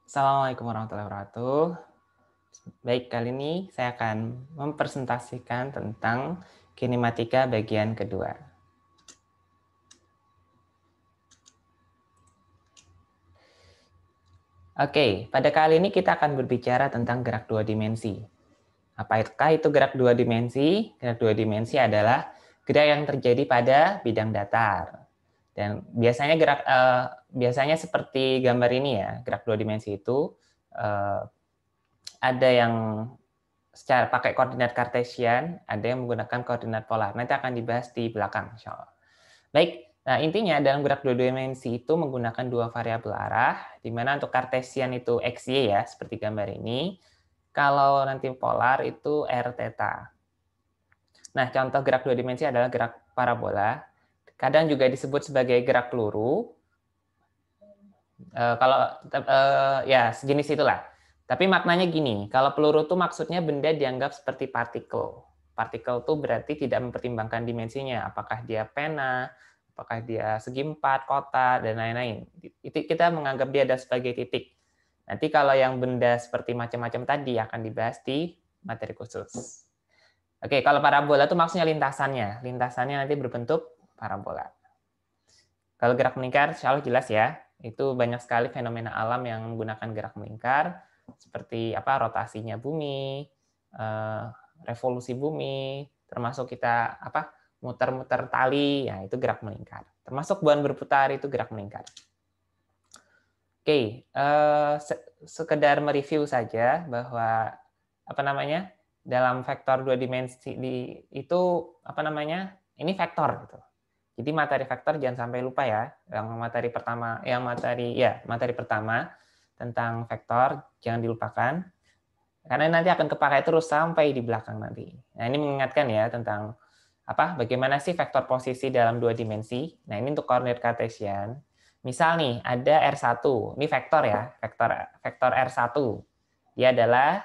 Assalamualaikum warahmatullahi wabarakatuh. Baik, kali ini saya akan mempresentasikan tentang kinematika bagian kedua. Oke, pada kali ini kita akan berbicara tentang gerak dua dimensi. Apakah itu gerak dua dimensi? Gerak dua dimensi adalah gerak yang terjadi pada bidang datar. Dan biasanya seperti gambar ini ya, gerak dua dimensi itu ada yang secara pakai koordinat kartesian, ada yang menggunakan koordinat polar. Nanti akan dibahas di belakang, insya Allah. Baik, nah intinya dalam gerak dua dimensi itu menggunakan dua variabel arah, di mana untuk kartesian itu x, y ya, seperti gambar ini. Kalau nanti polar itu r, theta. Nah, contoh gerak dua dimensi adalah gerak parabola. Kadang juga disebut sebagai gerak peluru. Ya sejenis itulah. Tapi maknanya gini, kalau peluru itu maksudnya benda dianggap seperti partikel. Partikel itu berarti tidak mempertimbangkan dimensinya, apakah dia pena, apakah dia segi empat, kotak, dan lain-lain. Kita menganggap dia ada sebagai titik. Nanti kalau yang benda seperti macam-macam tadi akan dibahas di materi khusus. Oke, kalau parabola itu maksudnya lintasannya. Lintasannya nanti berbentuk parabola. Kalau gerak melingkar, insya Allah jelas ya. Itu banyak sekali fenomena alam yang menggunakan gerak melingkar, seperti rotasinya bumi, revolusi bumi, termasuk kita muter-muter tali, ya itu gerak melingkar. Termasuk bulan berputar itu gerak melingkar. Oke, sekedar mereview saja bahwa dalam vektor dua dimensi itu ini vektor gitu. Jadi materi vektor jangan sampai lupa ya. Materi pertama tentang vektor jangan dilupakan. Karena nanti akan kepakai terus sampai di belakang nanti. Nah, ini mengingatkan ya tentang bagaimana sih vektor posisi dalam dua dimensi. Nah, ini untuk koordinat kartesian. Misal nih, ada R1. Ini vektor ya, vektor R1. Dia adalah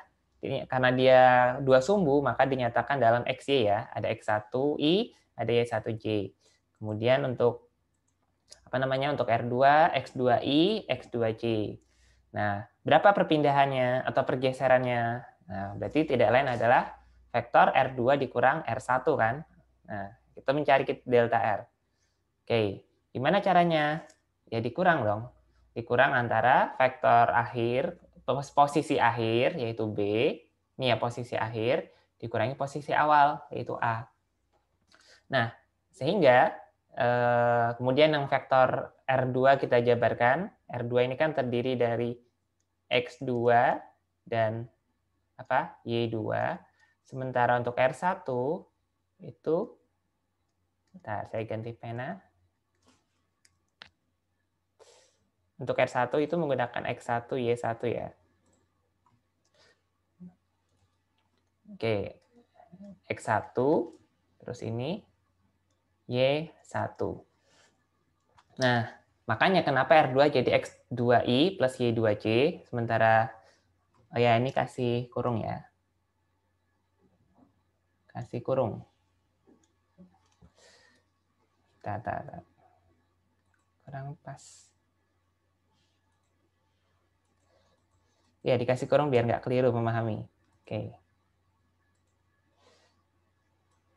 karena dia dua sumbu, maka dinyatakan dalam XY ya. Ada X1I, ada Y1J. Kemudian untuk untuk R2, X2I, X2J. Nah, berapa perpindahannya atau pergeserannya? Nah, berarti tidak lain adalah vektor R2 dikurang R1 kan? Nah, kita mencari delta R. Oke, gimana caranya? Ya dikurang dong. Dikurang antara vektor akhir, posisi akhir, yaitu B. Ini ya posisi akhir, dikurangi posisi awal, yaitu A. Nah, sehingga kemudian yang vektor R2 kita jabarkan. R2 ini kan terdiri dari X2 dan Y2. Sementara untuk R1 itu, saya ganti pena. Untuk R1 itu menggunakan X1, Y1 ya. Oke, X1, terus ini Y1. Nah, makanya kenapa R2 jadi X2I plus Y2J, sementara ya ini kasih kurung ya. Kasih kurung. Kurang pas. Ya, dikasih kurung biar nggak keliru memahami. Oke.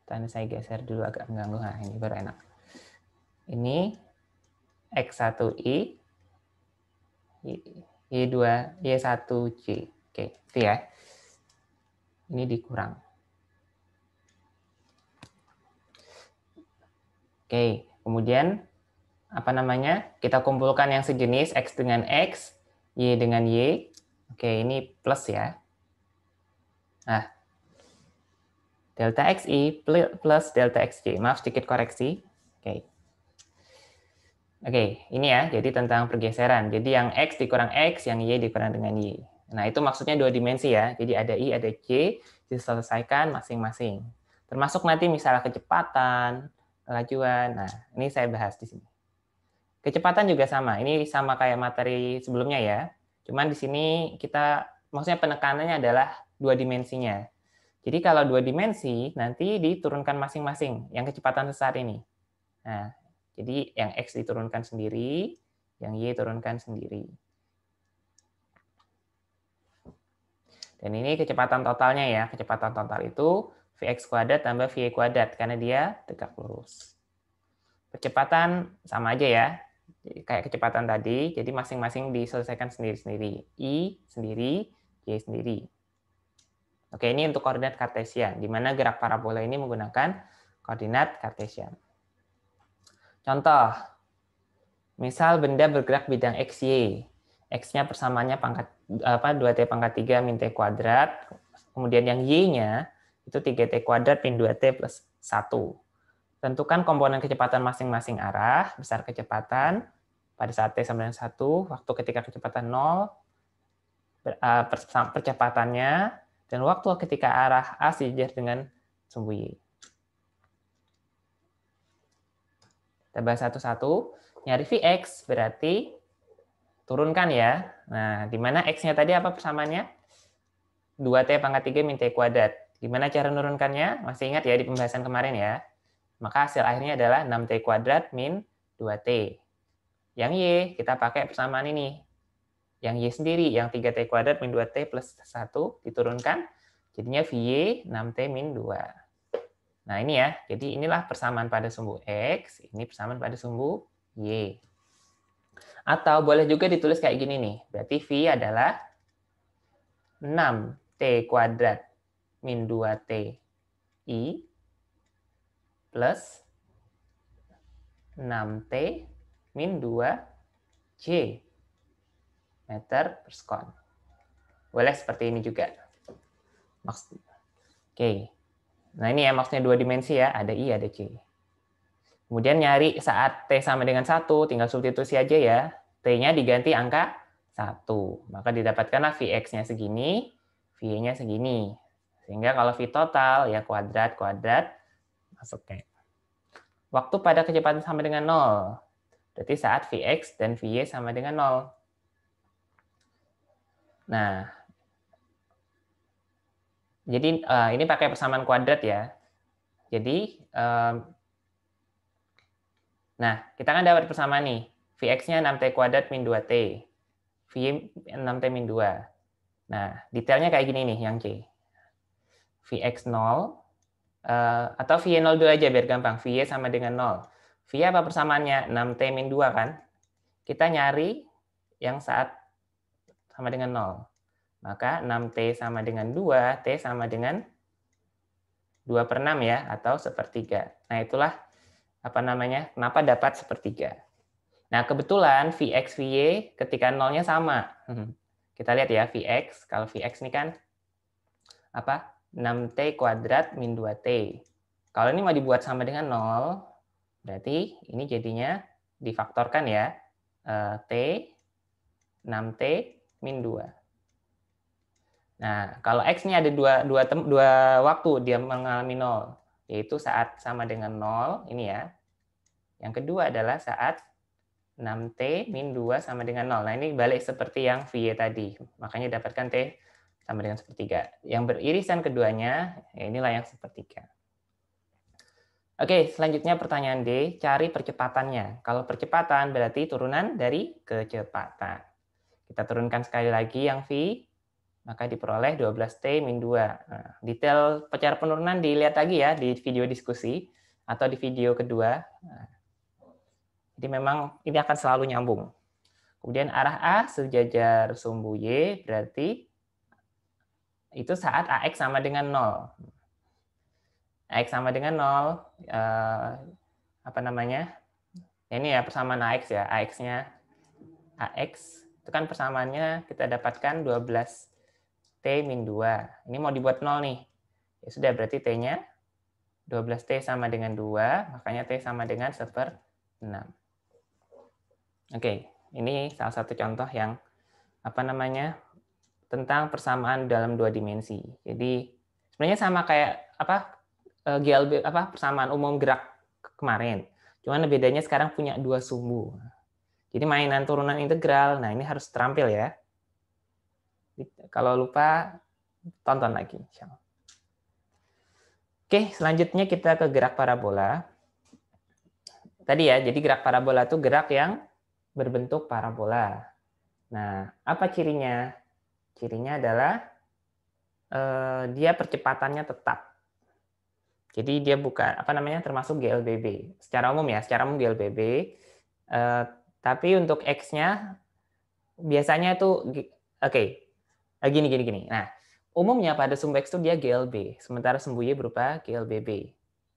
Tadi saya geser dulu agak mengganggu. Nah, ini baru enak. Ini X1I, Y2, Y1J. Oke, itu ya. Ini dikurang. Oke, kemudian kita kumpulkan yang sejenis X dengan X, Y dengan Y. Oke, ini plus ya. Nah, delta XI plus delta XJ. Maaf, sedikit koreksi. Oke, ini ya, jadi tentang pergeseran. Jadi yang X dikurang X, yang Y dikurang dengan Y. Nah, itu maksudnya dua dimensi ya. Jadi ada I, ada J, diselesaikan masing-masing. Termasuk nanti misalnya kecepatan, kelajuan. Nah, ini saya bahas di sini. Kecepatan juga sama. Ini sama kayak materi sebelumnya ya. Cuman di sini maksudnya penekanannya adalah dua dimensinya. Jadi kalau dua dimensi, nanti diturunkan masing-masing yang kecepatan sesar ini. Nah, jadi yang X diturunkan sendiri, yang Y turunkan sendiri. Dan ini kecepatan totalnya ya. Kecepatan total itu Vx kuadrat tambah Vy kuadrat karena dia tegak lurus. Kecepatan sama aja ya. Kayak kecepatan tadi, jadi masing-masing diselesaikan sendiri-sendiri. I sendiri, Y sendiri. Oke, ini untuk koordinat kartesian, di mana gerak parabola ini menggunakan koordinat kartesian. Contoh, misal benda bergerak bidang X, Y. X-nya persamaannya 2T pangkat 3 min T kuadrat. Kemudian yang Y-nya itu 3T kuadrat min 2T plus 1. Tentukan komponen kecepatan masing-masing arah, besar kecepatan pada saat T sama dengan 1, waktu ketika kecepatan 0, percepatannya, dan waktu ketika arah A sejajar dengan sumbu Y. Kita bahas satu-satu. Nyari Vx berarti turunkan ya. Nah, di mana X-nya tadi apa persamaannya? 2T pangkat 3 min T kuadrat. Gimana cara menurunkannya? Masih ingat ya di pembahasan kemarin ya? Maka hasil akhirnya adalah 6T kuadrat min 2T. Yang Y, kita pakai persamaan ini. Yang Y sendiri, yang 3T kuadrat min 2T plus 1 diturunkan. Jadinya Vy 6T min 2. Nah ini ya, jadi inilah persamaan pada sumbu X, ini persamaan pada sumbu Y. Atau boleh juga ditulis kayak gini nih, berarti V adalah 6T kuadrat min 2T I plus 6T min 2J meter per sekon. Boleh seperti ini juga. Oke. Nah ini ya maksudnya 2 dimensi ya, ada I, ada J. Kemudian nyari saat T sama dengan 1, tinggal substitusi aja ya. T-nya diganti angka 1. Maka didapatkanlah Vx-nya segini, V-nya segini. Sehingga kalau V total ya kuadrat, masuknya. Waktu pada kecepatan sama dengan 0. Berarti saat Vx dan Vy sama dengan 0. Nah, jadi ini pakai persamaan kuadrat ya. Jadi, nah kita kan dapat persamaan nih. Vx-nya 6T kuadrat min 2T. Vy 6T min 2. Nah, detailnya kayak gini nih yang C. Vx 0, atau Vy 0 dulu aja biar gampang. Vy sama dengan 0. Vy apa persamaannya? 6T min 2 kan? Kita nyari yang saat sama dengan 0. Maka 6T sama dengan 2, T sama dengan 2/6 ya, atau sepertiga. Nah itulah apa namanya, kenapa dapat sepertiga. Nah kebetulan Vx, Vy ketika 0-nya sama. Kita lihat ya, Vx, kalau Vx ini kan apa? 6T kuadrat min 2T. Kalau ini mau dibuat sama dengan 0, berarti ini jadinya difaktorkan ya. T, 6T min 2. Nah, kalau X ini ada dua waktu dia mengalami 0, yaitu saat sama dengan 0, ini ya. Yang kedua adalah saat 6T min 2 sama dengan 0. Nah, ini balik seperti yang Vy tadi. Makanya dapatkan T sama dengan sepertiga. Yang beririsan keduanya, ya inilah yang sepertiga. Oke, selanjutnya pertanyaan D, cari percepatannya. Kalau percepatan berarti turunan dari kecepatan. Kita turunkan sekali lagi yang V, maka diperoleh 12T min 2. Nah, detail cara penurunan dilihat lagi ya di video diskusi atau di video kedua. Nah, jadi memang ini akan selalu nyambung. Kemudian arah A sejajar sumbu Y berarti itu saat AX sama dengan 0. AX sama dengan 0, apa namanya? Ini ya persamaan AX ya. AX-nya AX itu kan persamaannya kita dapatkan 12T min 2. Ini mau dibuat 0 nih. Ya sudah, berarti T-nya 12T sama dengan 2, makanya T sama dengan 1/6. Oke, ini salah satu contoh yang apa namanya? Tentang persamaan dalam 2 dimensi. Jadi sebenarnya sama kayak apa? GLB apa persamaan umum gerak kemarin. Cuman bedanya sekarang punya 2 sumbu. Jadi mainan turunan integral, nah ini harus terampil ya. Kalau lupa, tonton lagi. Oke, selanjutnya kita ke gerak parabola. Tadi ya, jadi gerak parabola itu gerak yang berbentuk parabola. Nah, apa cirinya? Cirinya adalah dia percepatannya tetap. Jadi dia bukan termasuk GLBB. Secara umum GLBB. Tapi untuk X-nya biasanya itu gini. Nah, umumnya pada sumbu X itu dia GLB, sementara sumbu Y berupa GLBB.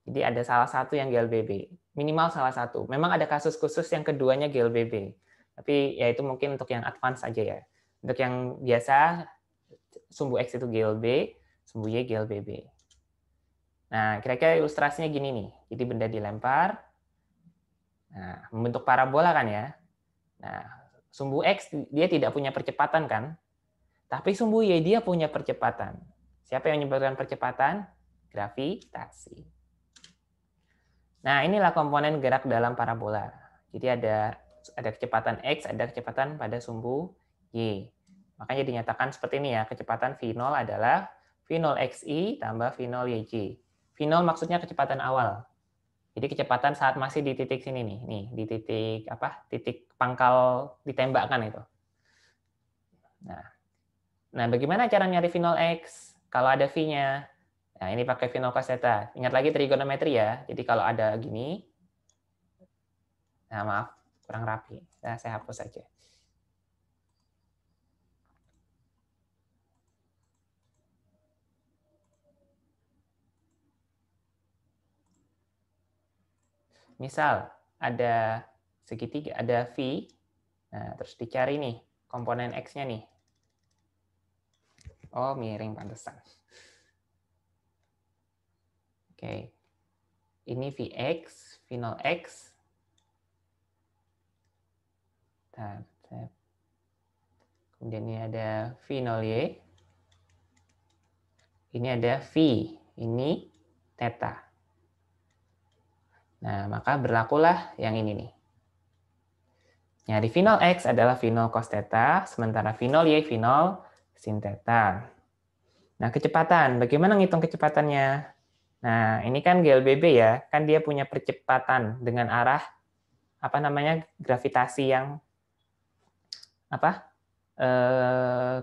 Jadi ada salah satu yang GLBB, minimal salah satu. Memang ada kasus khusus yang keduanya GLBB, tapi ya itu mungkin untuk yang advance saja ya. Untuk yang biasa sumbu X itu GLB, sumbu Y GLBB. Nah, kira-kira ilustrasinya gini nih. Jadi benda dilempar, nah membentuk parabola kan ya. Nah, sumbu X dia tidak punya percepatan kan, tapi sumbu Y dia punya percepatan. Siapa yang menyebabkan percepatan? Gravitasi. Nah, inilah komponen gerak dalam parabola. Jadi ada kecepatan X, ada kecepatan pada sumbu Y. Makanya dinyatakan seperti ini ya, kecepatan V0 adalah V0 XI tambah V0 YJ. V0 maksudnya kecepatan awal. Jadi kecepatan saat masih di titik sini nih, di titik titik pangkal ditembakkan itu. Nah, bagaimana cara nyari V0x? Kalau ada V-nya, nah ini pakai V0 cos theta. Ingat lagi trigonometri ya. Jadi kalau ada gini, nah maaf, kurang rapi. Nah, saya hapus saja. Misal ada segitiga, ada V, nah terus dicari nih komponen X-nya nih. Oh, miring pantesan. Oke. Ini Vx, V0x. Kemudian ini ada V0y. Ini ada V, ini theta. Nah, maka berlakulah yang ini nih. Nyari V0x adalah V0 cos theta, sementara V0y V0 sin theta. Nah, kecepatan. Bagaimana ngitung kecepatannya? Nah, ini kan GLBB ya, kan dia punya percepatan dengan arah gravitasi yang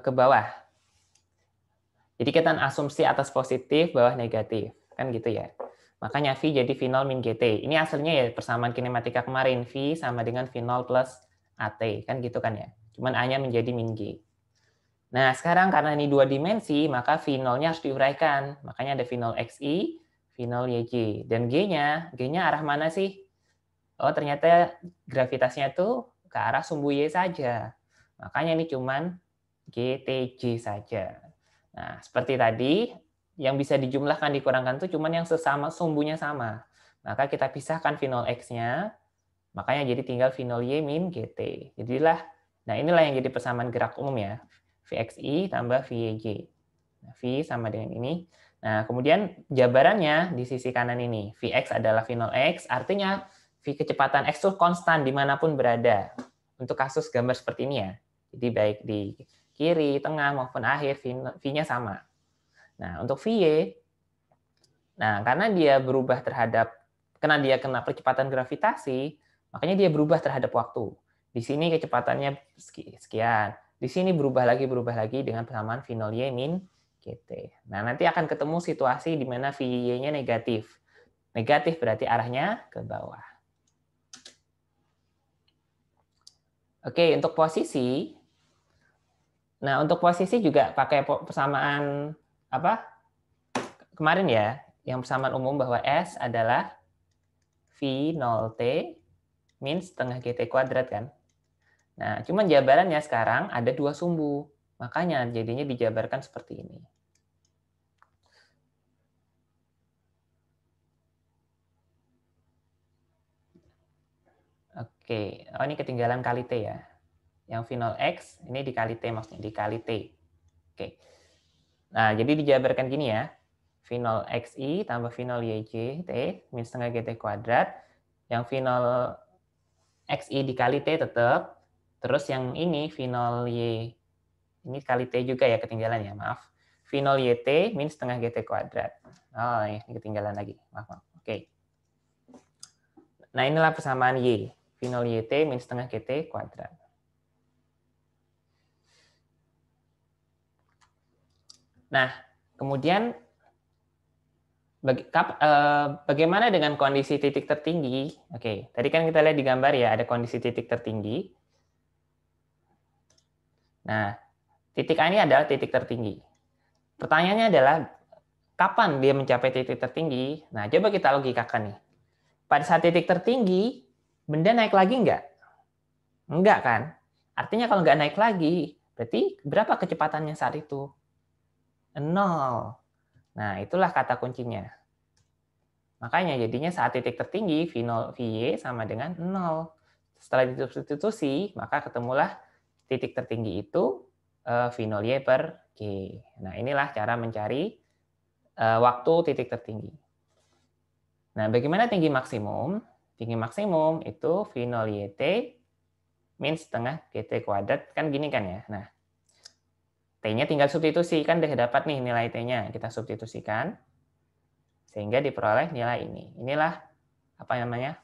ke bawah. Jadi kita asumsi atas positif, bawah negatif, kan gitu ya. Makanya V jadi V0 min GT. Ini hasilnya ya persamaan kinematika kemarin, V sama dengan V0 plus AT, kan gitu kan ya. Cuman A-nya menjadi min G. Nah, sekarang karena ini dua dimensi, maka V0-nya harus diuraikan. Makanya ada V0 XI, V0 YJ. Dan G-nya arah mana sih? Oh, ternyata gravitasinya tuh ke arah sumbu Y saja. Makanya ini cuman GTJ saja. Nah, seperti tadi, yang bisa dijumlahkan dikurangkan itu cuman yang sesama sumbunya sama. Maka kita pisahkan V0x-nya, makanya jadi tinggal V0y min GT. Nah inilah yang jadi persamaan gerak umum ya. Vxi tambah Vyj. Nah, V sama dengan ini. Nah, kemudian jabarannya di sisi kanan ini. Vx adalah V0x, artinya V kecepatan x itu konstan dimanapun berada. Untuk kasus gambar seperti ini ya. Jadi baik di kiri, tengah, maupun akhir, V-nya sama. Nah, untuk Vy, nah karena dia berubah karena dia kena percepatan gravitasi, makanya dia berubah terhadap waktu. Di sini kecepatannya sekian. Di sini berubah lagi dengan persamaan V0y min GT. Nah, nanti akan ketemu situasi di mana Vy-nya negatif. Negatif berarti arahnya ke bawah. Oke, untuk posisi, nah, untuk posisi juga pakai persamaan kemarin ya, yang persamaan umum bahwa S adalah V0T min setengah GT kuadrat kan. Nah, cuman jabarannya sekarang ada dua sumbu. Makanya jadinya dijabarkan seperti ini. Oke, oh ini ketinggalan kali T ya. Yang V0X, ini dikali T maksudnya, dikali T. Oke. Nah, jadi dijabarkan gini ya. V0XI tambah V0YJ T min setengah GT kuadrat. Yang V0XI dikali T tetap. Terus yang ini V0Y, ini kali T juga ya ketinggalan ya, maaf. V0YT min setengah GT kuadrat. Oh, ini ketinggalan lagi. Maaf. Oke. Nah, inilah persamaan Y. V0YT min setengah GT kuadrat. Nah, Kemudian bagaimana dengan kondisi titik tertinggi? Oke, tadi kan kita lihat di gambar ya, ada kondisi titik tertinggi. Nah, titik A ini adalah titik tertinggi. Pertanyaannya adalah, kapan dia mencapai titik tertinggi? Nah, coba kita logikakan nih. Pada saat titik tertinggi, benda naik lagi nggak? Enggak kan? Artinya kalau nggak naik lagi, berarti berapa kecepatannya saat itu? 0. Nah, itulah kata kuncinya. Makanya jadinya saat titik tertinggi, V0, Vy sama dengan 0. Setelah disubstitusi, maka ketemulah titik tertinggi itu V0y per G. Nah, inilah cara mencari waktu titik tertinggi. Nah, bagaimana tinggi maksimum? Tinggi maksimum itu V0YT min setengah GT kuadrat. Kan gini kan ya. Nah, T-nya tinggal substitusi. Kan udah dapat nih nilai T-nya. Kita substitusikan. Sehingga diperoleh nilai ini. Inilah apa namanya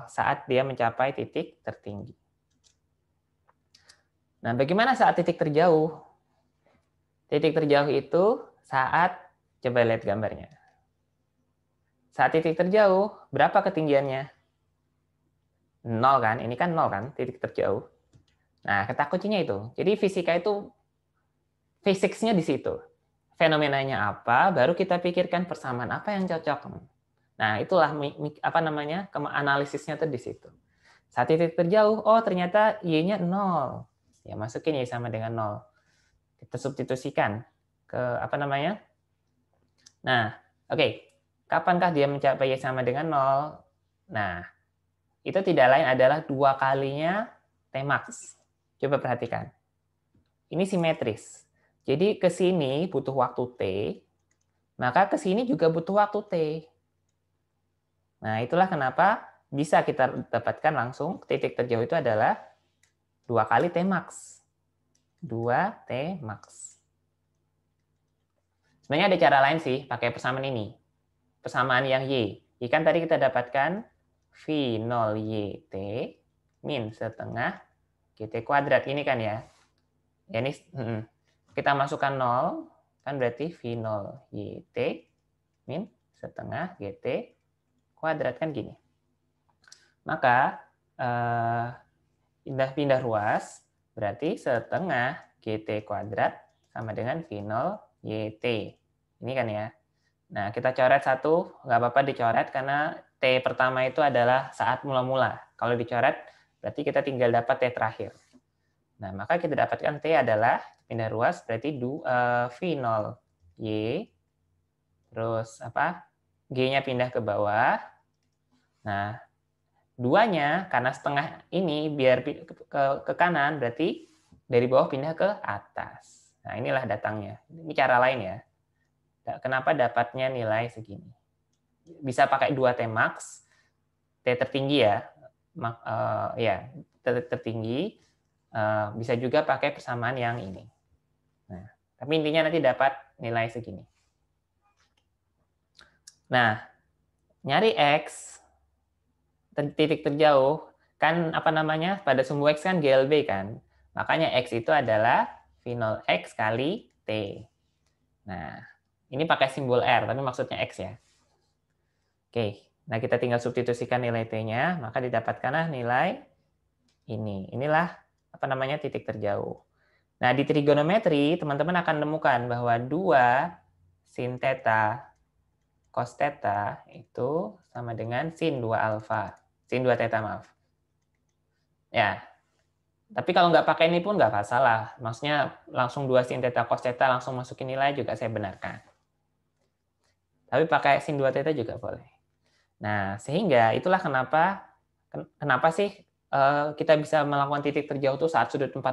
saat dia mencapai titik tertinggi. Nah, bagaimana saat titik terjauh? Titik terjauh itu saat, coba lihat gambarnya. Saat titik terjauh, berapa ketinggiannya? 0 kan? Ini kan 0 kan, titik terjauh. Nah, kata kuncinya itu. Jadi fisika itu, fisiknya di situ. Fenomenanya apa, baru kita pikirkan persamaan apa yang cocok. Nah, itulah apa namanya, analisisnya tuh di situ. Saat titik terjauh, oh ternyata Y-nya 0. Ya, masukin Y sama dengan 0. Kita substitusikan ke apa namanya? Nah, oke. Kapankah dia mencapai Y sama dengan 0? Nah, itu tidak lain adalah 2 kalinya Tmax. Coba perhatikan. Ini simetris. Jadi ke sini butuh waktu T, maka ke sini juga butuh waktu T. Nah, itulah kenapa bisa kita dapatkan langsung titik terjauh itu adalah 2 kali Tmax. 2 Tmax. Sebenarnya ada cara lain sih, pakai persamaan ini. Persamaan yang Y. Y kan tadi kita dapatkan V0YT min setengah GT kuadrat. Ini kan ya. Ya ini kita masukkan 0, kan berarti V0YT min setengah GT kuadrat, kan gini. Maka pindah ruas, berarti setengah GT kuadrat sama dengan V0YT. Ini kan ya. Nah, kita coret satu, nggak apa-apa dicoret karena T pertama itu adalah saat mula-mula. Kalau dicoret, berarti kita tinggal dapat T terakhir. Nah, maka kita dapatkan T adalah pindah ruas, berarti V0Y, terus apa? G-nya pindah ke bawah. Nah, 2-nya karena setengah ini biar ke kanan, berarti dari bawah pindah ke atas. Nah, inilah datangnya. Ini cara lain ya. Kenapa dapatnya nilai segini? Bisa pakai 2 Tmax, T tertinggi ya, ya tertinggi. Bisa juga pakai persamaan yang ini. Nah, tapi intinya nanti dapat nilai segini. Nah, nyari X, titik terjauh, kan apa namanya, pada sumbu X kan GLB kan. Makanya X itu adalah V0X kali T. Nah, ini pakai simbol R, tapi maksudnya X ya. Oke, nah kita tinggal substitusikan nilai T-nya, maka didapatkanlah nilai ini. Inilah apa namanya titik terjauh. Nah, di trigonometri, teman-teman akan menemukan bahwa 2 sin theta cos theta itu sama dengan sin 2 alfa. Sin 2 theta, maaf. Ya, tapi kalau nggak pakai ini pun nggak masalah. Maksudnya langsung 2 sin theta cos theta langsung masukin nilai juga saya benarkan. Tapi pakai sin 2 theta juga boleh. Nah, sehingga itulah kenapa sih kita bisa melakukan titik terjauh itu saat sudut 45.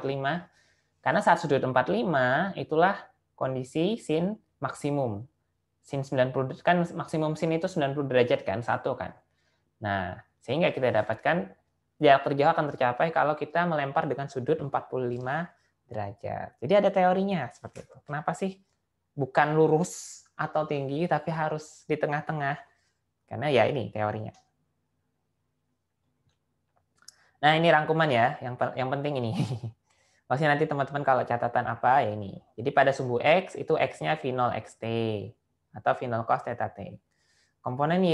Karena saat sudut 45 itulah kondisi sin maksimum. Sin 90 kan maksimum sin itu 90 derajat kan, 1 kan. Nah, sehingga kita dapatkan jarak terjauh akan tercapai kalau kita melempar dengan sudut 45 derajat. Jadi ada teorinya seperti itu. Kenapa sih bukan lurus atau tinggi tapi harus di tengah-tengah? Karena ya ini teorinya. Nah, ini rangkuman ya, yang penting ini. Maksudnya nanti teman-teman kalau catatan apa ya ini. Jadi pada sumbu X itu X-nya V0 XT atau V0 cos theta T. Komponen Y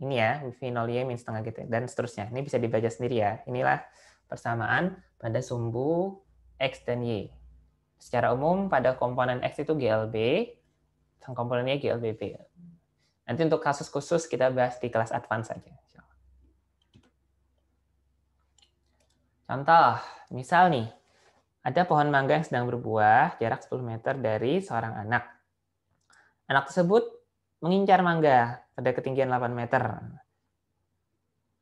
ini ya, V0 Y min setengah gitu dan seterusnya. Ini bisa dibaca sendiri ya. Inilah persamaan pada sumbu X dan Y. Secara umum pada komponen X itu GLB, komponen Y GLBB. Nanti untuk kasus khusus kita bahas di kelas advance saja. Contoh, misal nih, ada pohon mangga yang sedang berbuah jarak 10 meter dari seorang anak. Anak tersebut mengincar mangga pada ketinggian 8 meter.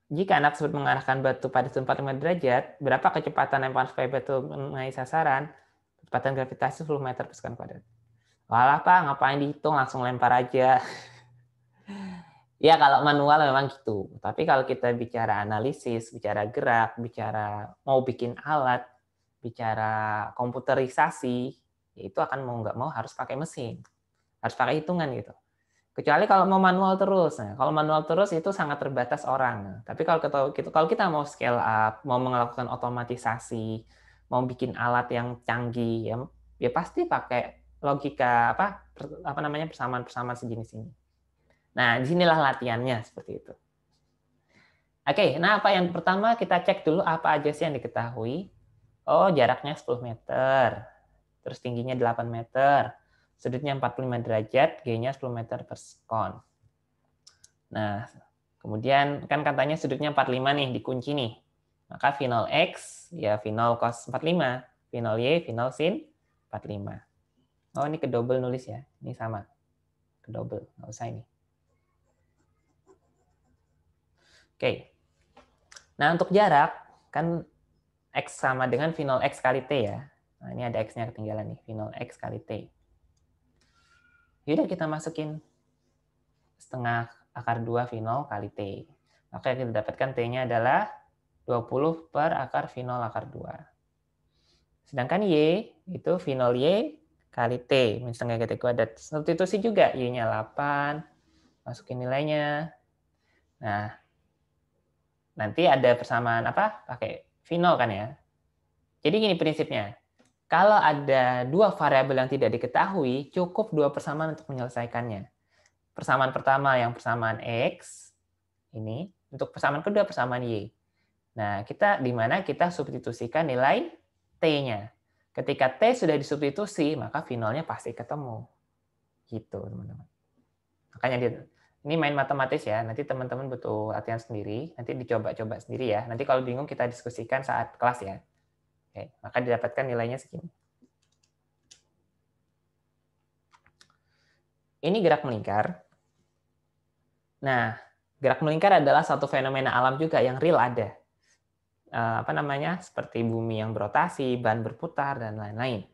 Jika anak tersebut mengarahkan batu pada 45 derajat, berapa kecepatan lemparan supaya batu mengenai sasaran? Kecepatan gravitasi 10 meter per sekon kuadrat. Walah Pak, ngapain dihitung, langsung lempar aja. Ya kalau manual memang gitu. Tapi kalau kita bicara analisis, bicara gerak, bicara mau bikin alat, bicara komputerisasi, ya itu akan mau nggak mau harus pakai mesin. Harus pakai hitungan gitu. Kecuali kalau mau manual terus. Nah, kalau manual terus itu sangat terbatas orang. Tapi kalau kita mau scale up, mau melakukan otomatisasi, mau bikin alat yang canggih, ya pasti pakai logika apa namanya persamaan-persamaan sejenis ini. Nah, disinilah latihannya seperti itu. Oke, nah apa yang pertama kita cek dulu apa aja sih yang diketahui. Oh, jaraknya 10 meter, terus tingginya 8 meter, sudutnya 45 derajat, G-nya 10 meter per sekon. Nah, kemudian kan katanya sudutnya 45 nih, dikunci nih. Maka V0 X, ya V0 cos 45, V0 Y, V0 sin 45. Oh, ini kedouble nulis ya, ini sama. Kedouble, nggak usah ini. Oke. Nah, untuk jarak, kan X sama dengan V0 X kali T ya. Nah, ini ada X-nya ketinggalan nih, V0 X kali T. Yaudah kita masukin setengah akar 2 V0 kali T. Maka yang kita dapatkan T-nya adalah 20 per akar V0 akar 2. Sedangkan Y, itu V0 Y kali T, min setengah GT kuadrat. Substitusi juga, Y-nya 8, masukin nilainya. Nah, nanti ada persamaan apa? Pakai V0 kan ya. Jadi gini prinsipnya. Kalau ada dua variabel yang tidak diketahui, cukup dua persamaan untuk menyelesaikannya. Persamaan pertama yang persamaan X, ini. Untuk persamaan kedua persamaan Y. Nah, di mana kita substitusikan nilai T-nya. Ketika T sudah disubstitusi, maka V0-nya pasti ketemu. Gitu, teman-teman. Makanya ini main matematis ya. Nanti teman-teman butuh latihan sendiri. Nanti dicoba-coba sendiri ya. Nanti kalau bingung kita diskusikan saat kelas ya. Oke, maka didapatkan nilainya segini. Ini gerak melingkar. Nah, gerak melingkar adalah satu fenomena alam juga yang real ada. Apa namanya? Seperti bumi yang berotasi, ban berputar, dan lain-lain.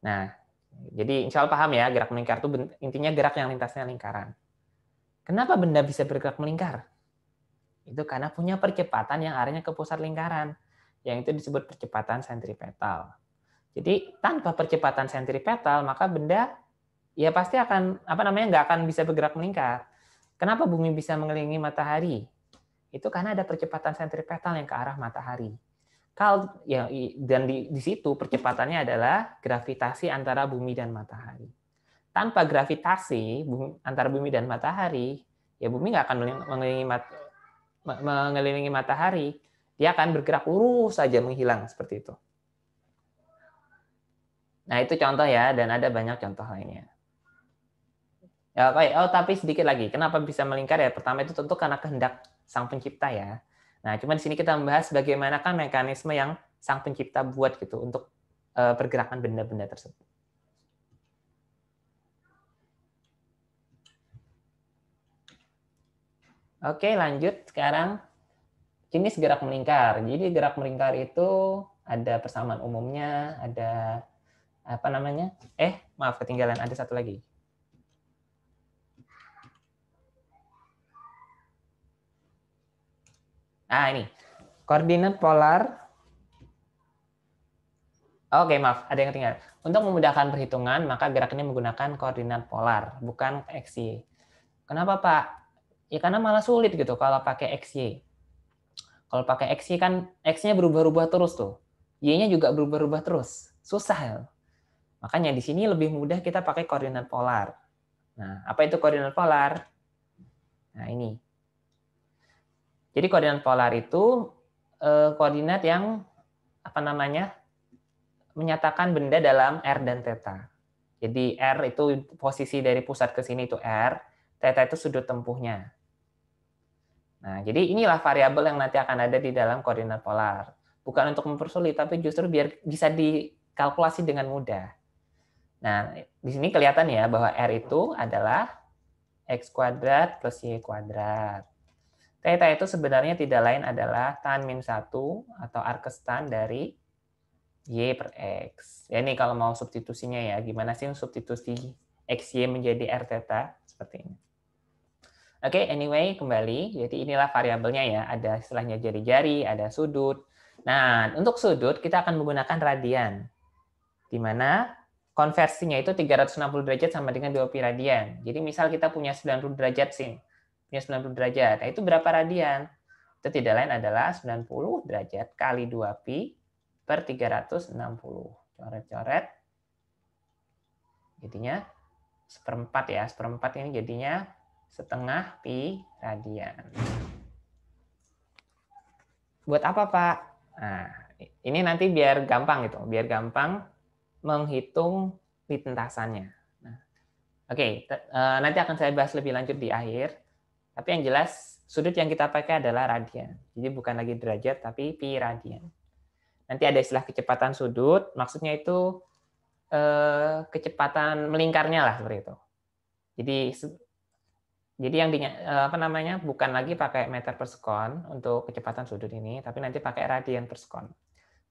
Nah, jadi insya Allah paham ya, gerak melingkar itu intinya gerak yang lintasnya lingkaran. Kenapa benda bisa bergerak melingkar? Itu karena punya percepatan yang arahnya ke pusat lingkaran, yang itu disebut percepatan sentripetal. Jadi tanpa percepatan sentripetal, maka benda ya pasti akan nggak akan bisa bergerak melingkar. Kenapa bumi bisa mengelilingi matahari? Itu karena ada percepatan sentripetal yang ke arah matahari. Dan di situ percepatannya adalah gravitasi antara bumi dan matahari. Tanpa gravitasi antara bumi dan matahari, ya bumi nggak akan mengelilingi matahari. Dia akan bergerak lurus saja menghilang seperti itu. Nah, itu contoh ya, dan ada banyak contoh lainnya. Ya, tapi sedikit lagi. Kenapa bisa melingkar ya? Pertama itu tentu karena kehendak Sang Pencipta ya. Nah, cuma di sini kita membahas bagaimanakah mekanisme yang Sang Pencipta buat gitu untuk pergerakan benda-benda tersebut. Oke, lanjut sekarang jenis gerak melingkar. Jadi gerak melingkar itu ada persamaan umumnya, ada apa namanya? Maaf ketinggalan, ada satu lagi. Ini koordinat polar. Oke, maaf, ada yang ketinggalan. Untuk memudahkan perhitungan, maka gerak ini menggunakan koordinat polar, bukan XY. Kenapa, Pak? Ya karena malah sulit gitu kalau pakai XY. Kalau pakai XY kan X-nya berubah-ubah terus tuh. Y-nya juga berubah-ubah terus. Susah ya. Makanya di sini lebih mudah kita pakai koordinat polar. Nah, apa itu koordinat polar? Nah, ini. Jadi koordinat polar itu koordinat yang apa namanya? Menyatakan benda dalam R dan theta. Jadi R itu posisi dari pusat ke sini itu R, theta itu sudut tempuhnya. Nah, jadi inilah variabel yang nanti akan ada di dalam koordinat polar. Bukan untuk mempersulit, tapi justru biar bisa dikalkulasi dengan mudah. Nah, di sini kelihatan ya bahwa R itu adalah X kuadrat plus Y kuadrat. Theta itu sebenarnya tidak lain adalah tan min 1 atau arkestan dari Y per X. Ya, ini kalau mau substitusinya ya, gimana sih substitusi XY menjadi R theta? Seperti ini. Oke, anyway, kembali. Jadi inilah variabelnya ya. Ada istilahnya jari-jari, ada sudut. Nah, untuk sudut kita akan menggunakan radian. Di mana konversinya itu 360 derajat sama dengan 2 pi radian. Jadi misal kita punya 90 derajat sih. Punya 90 derajat. Nah, itu berapa radian? Itu tidak lain adalah 90 derajat kali 2 pi per 360. Coret-coret. Jadinya seperempat ya. Seperempat ini jadinya setengah pi radian. Buat apa, Pak? Nah, ini nanti biar gampang gitu. Biar gampang menghitung lintasannya. Nah, oke, nanti akan saya bahas lebih lanjut di akhir. Tapi yang jelas, sudut yang kita pakai adalah radian. Jadi bukan lagi derajat, tapi pi radian. Nanti ada istilah kecepatan sudut, maksudnya itu kecepatan melingkarnya lah seperti itu. Jadi yang apa namanya bukan lagi pakai meter per sekon untuk kecepatan sudut ini, tapi nanti pakai radian per sekon.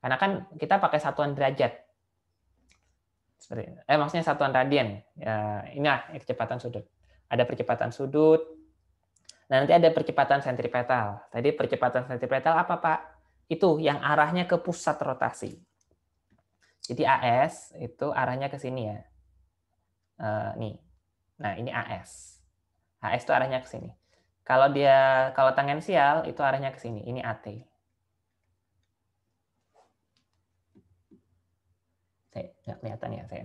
Karena kan kita pakai satuan derajat. Maksudnya satuan radian. Ya, inilah kecepatan sudut. Ada percepatan sudut. Nah, nanti ada percepatan sentripetal. Tadi percepatan sentripetal apa, Pak? Itu yang arahnya ke pusat rotasi. Jadi AS itu arahnya ke sini ya. Nih. Nah, ini AS. AS itu arahnya ke sini. Kalau tangensial itu arahnya ke sini. Ini AT. Saya nggak kelihatan ya, saya.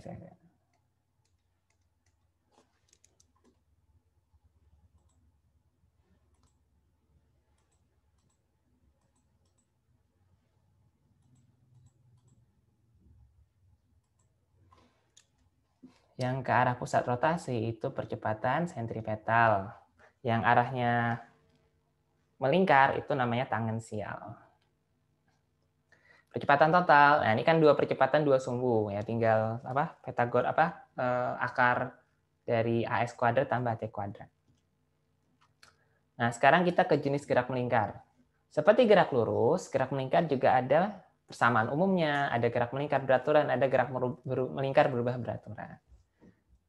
Yang ke arah pusat rotasi itu percepatan sentripetal. Yang arahnya melingkar itu namanya tangensial. Percepatan total, nah ini kan dua percepatan dua sumbu ya, tinggal apa Pythagor akar dari AS kuadrat tambah T kuadrat. Nah, sekarang kita ke jenis gerak melingkar. Seperti gerak lurus, gerak melingkar juga ada persamaan umumnya, ada gerak melingkar beraturan, ada gerak melingkar berubah beraturan.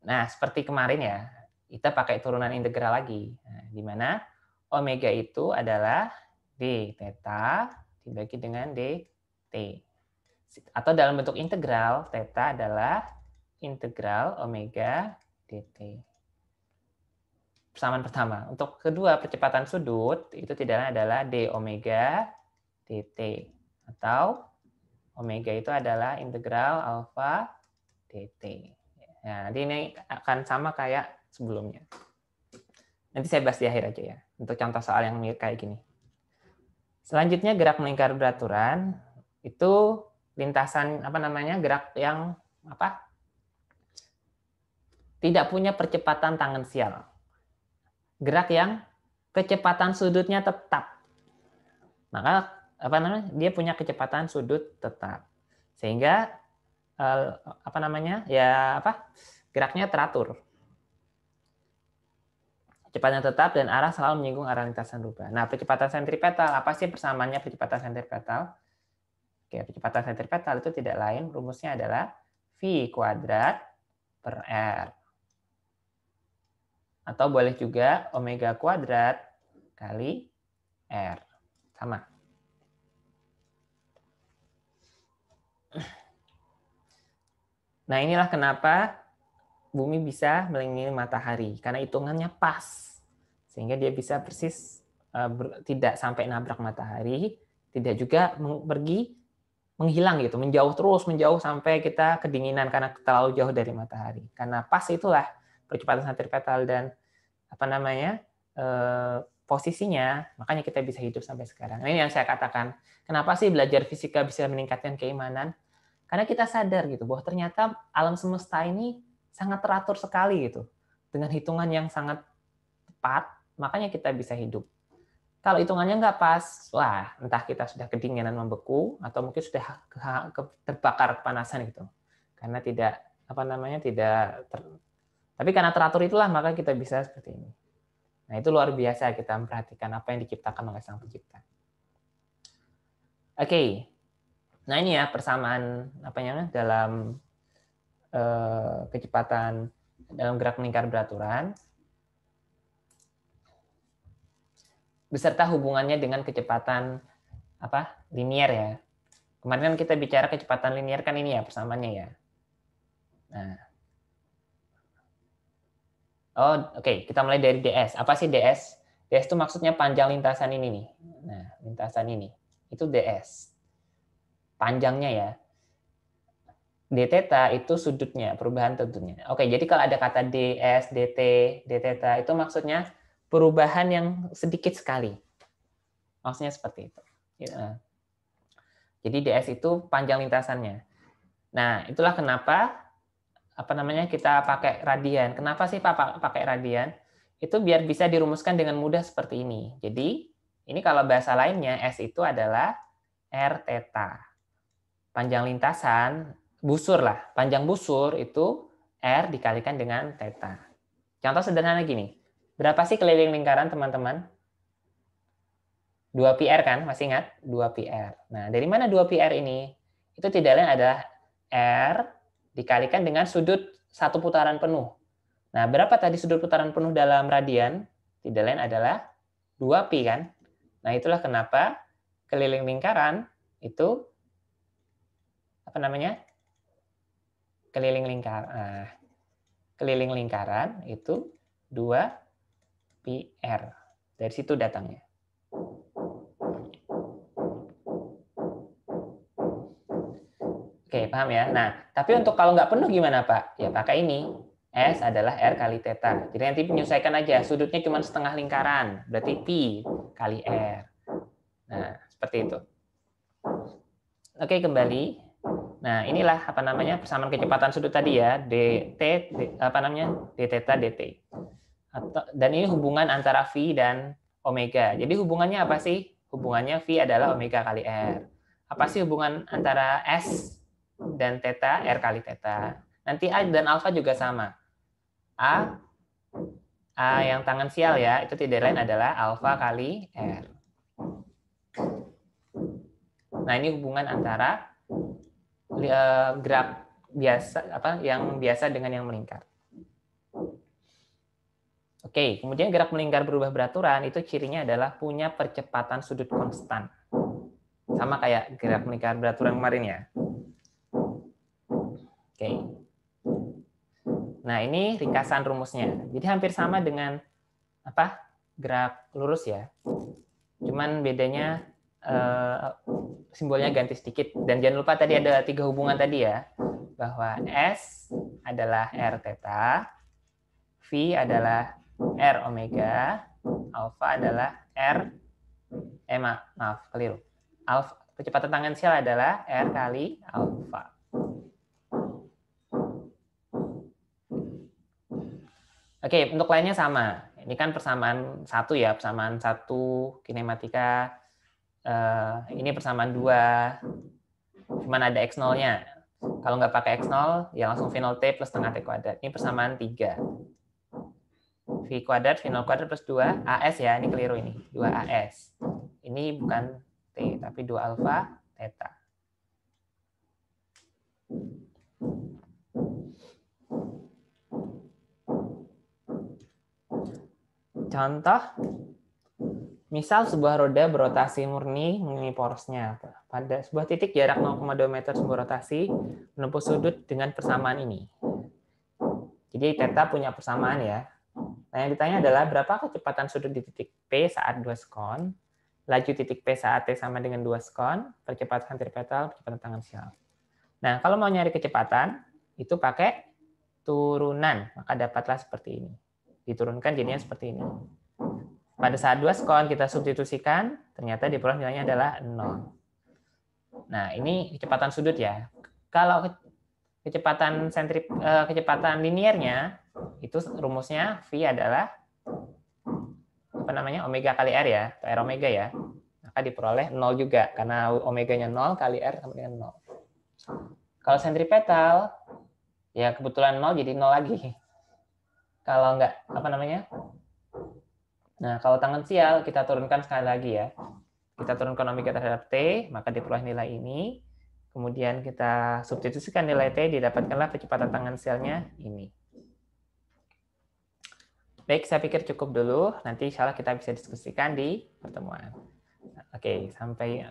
Nah, seperti kemarin ya, kita pakai turunan integral lagi. Nah, di mana omega itu adalah d theta dibagi dengan dt. Atau dalam bentuk integral, theta adalah integral omega dt. Persamaan pertama. Untuk kedua, percepatan sudut itu tidak adalah d omega dt. Atau omega itu adalah integral alfa dt. Nah, nanti ini akan sama kayak sebelumnya. Nanti saya bahas di akhir aja ya, untuk contoh soal yang kayak gini. Selanjutnya gerak melingkar beraturan, itu lintasan gerak yang tidak punya percepatan tangensial. Gerak yang kecepatan sudutnya tetap. Maka dia punya kecepatan sudut tetap. Sehingga geraknya teratur. Kecepatan tetap dan arah selalu menyinggung arah lintasan rubah. Nah, percepatan sentripetal, apa sih persamaannya percepatan sentripetal? Oke, percepatan sentripetal itu tidak lain, rumusnya adalah V kuadrat per R. Atau boleh juga omega kuadrat kali R. Sama. Nah, inilah kenapa bumi bisa mengelilingi matahari. Karena hitungannya pas. Sehingga dia bisa persis tidak sampai nabrak matahari, tidak juga pergi menghilang gitu, menjauh sampai kita kedinginan karena terlalu jauh dari matahari. Karena pas itulah percepatan sentripetal dan posisinya, makanya kita bisa hidup sampai sekarang. Nah, ini yang saya katakan, kenapa sih belajar fisika bisa meningkatkan keimanan? Karena kita sadar gitu bahwa ternyata alam semesta ini sangat teratur sekali gitu, dengan hitungan yang sangat tepat, makanya kita bisa hidup. Kalau hitungannya nggak pas, wah, entah kita sudah kedinginan membeku atau mungkin sudah terbakar kepanasan gitu, karena tidak tapi karena teratur itulah maka kita bisa seperti ini. Nah, itu luar biasa kita memperhatikan apa yang diciptakan oleh Sang Pencipta. Oke. Nah, ini ya persamaan dalam kecepatan dalam gerak melingkar beraturan beserta hubungannya dengan kecepatan linier ya. Kemarin kan kita bicara kecepatan linier kan ini ya persamaannya ya. Nah. Oke, kita mulai dari DS. Apa sih DS? DS itu maksudnya panjang lintasan ini nih. Nah, lintasan ini. Itu DS. Panjangnya ya. D theta itu sudutnya, perubahan sudutnya. Oke, jadi kalau ada kata DS, DT, D theta itu maksudnya perubahan yang sedikit sekali. Maksudnya seperti itu. Ya. Jadi DS itu panjang lintasannya. Nah, itulah kenapa kita pakai radian. Kenapa sih pakai radian? Itu biar bisa dirumuskan dengan mudah seperti ini. Jadi, ini kalau bahasa lainnya, S itu adalah R theta. Panjang lintasan, busur lah. Panjang busur itu R dikalikan dengan theta. Contoh sederhana gini. Berapa sih keliling lingkaran, teman-teman? 2πr kan? Masih ingat? 2πr. Nah, dari mana 2πr ini? Itu tidak lain adalah R dikalikan dengan sudut satu putaran penuh. Nah, berapa tadi sudut putaran penuh dalam radian? Tidak lain adalah 2π kan? Nah, itulah kenapa keliling lingkaran itu keliling lingkaran itu 2πr. Dari situ datangnya. Oke, paham ya? Nah, tapi untuk kalau nggak penuh gimana, Pak? Ya, pakai ini. S adalah R kali theta. Jadi nanti menyesuaikan aja. Sudutnya cuma setengah lingkaran. Berarti Pi kali R. Nah, seperti itu. Oke, kembali. Nah, inilah persamaan kecepatan sudut tadi ya. DT, D theta, DT. Dan ini hubungan antara V dan omega. Jadi hubungannya apa sih? Hubungannya V adalah omega kali R. Apa sih hubungan antara S dan theta, R kali theta. Nanti A dan alfa juga sama. A yang tangensial ya, itu tidak lain adalah alfa kali R. Nah, ini hubungan antara gerak biasa yang biasa dengan yang melingkar. Oke, kemudian gerak melingkar berubah beraturan itu cirinya adalah punya percepatan sudut konstan. Sama kayak gerak melingkar beraturan kemarin ya. Oke. Nah, ini ringkasan rumusnya. Jadi hampir sama dengan gerak lurus ya. Cuman bedanya simbolnya ganti sedikit. Dan jangan lupa tadi ada 3 hubungan tadi ya. Bahwa S adalah R theta, V adalah R omega, alfa adalah keliru. Alfa, kecepatan tangensial adalah R kali alfa. Oke, untuk lainnya sama. Ini kan persamaan 1 ya, persamaan 1 kinematika. Ini persamaan 2. Cuman ada X0-nya. Kalau nggak pakai X0, ya langsung V0T plus setengah T kuadrat. Ini persamaan 3. V kuadrat, V0 kuadrat plus 2. AS ya, ini keliru ini. 2AS. Ini bukan T, tapi 2 alfa theta. Contoh, misal sebuah roda berotasi murni mengenai porosnya. Pada sebuah titik jarak 0,2 meter sebuah rotasi menempuh sudut dengan persamaan ini. Jadi theta punya persamaan ya. Nah, yang ditanya adalah berapa kecepatan sudut di titik P saat 2 sekon laju titik P saat T sama dengan 2 sekon, percepatan sentripetal, percepatan tangensial. Nah, kalau mau nyari kecepatan, itu pakai turunan, maka dapatlah seperti ini. Diturunkan jadinya seperti ini. Pada saat 2 sekon kita substitusikan, ternyata diperoleh nilainya adalah 0. Nah, ini kecepatan sudut ya. Kalau kecepatan liniernya, itu rumusnya V adalah omega kali R ya, atau R omega ya. Maka diperoleh 0 juga, karena omeganya 0 kali R sama dengan 0. Kalau sentripetal, ya kebetulan 0 jadi 0 lagi. Kalau enggak, nah, kalau tangensial, kita turunkan sekali lagi ya. Kita turunkan omega terhadap T, maka diperoleh nilai ini. Kemudian kita substitusikan nilai T, didapatkanlah kecepatan tangensialnya ini. Baik, saya pikir cukup dulu. Nanti insya Allah kita bisa diskusikan di pertemuan. Oke, sampai...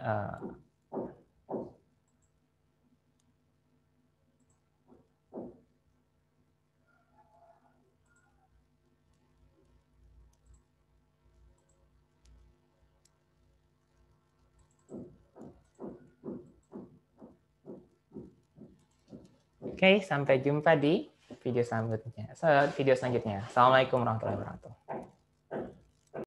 Oke, sampai jumpa di video selanjutnya. Assalamualaikum warahmatullahi wabarakatuh.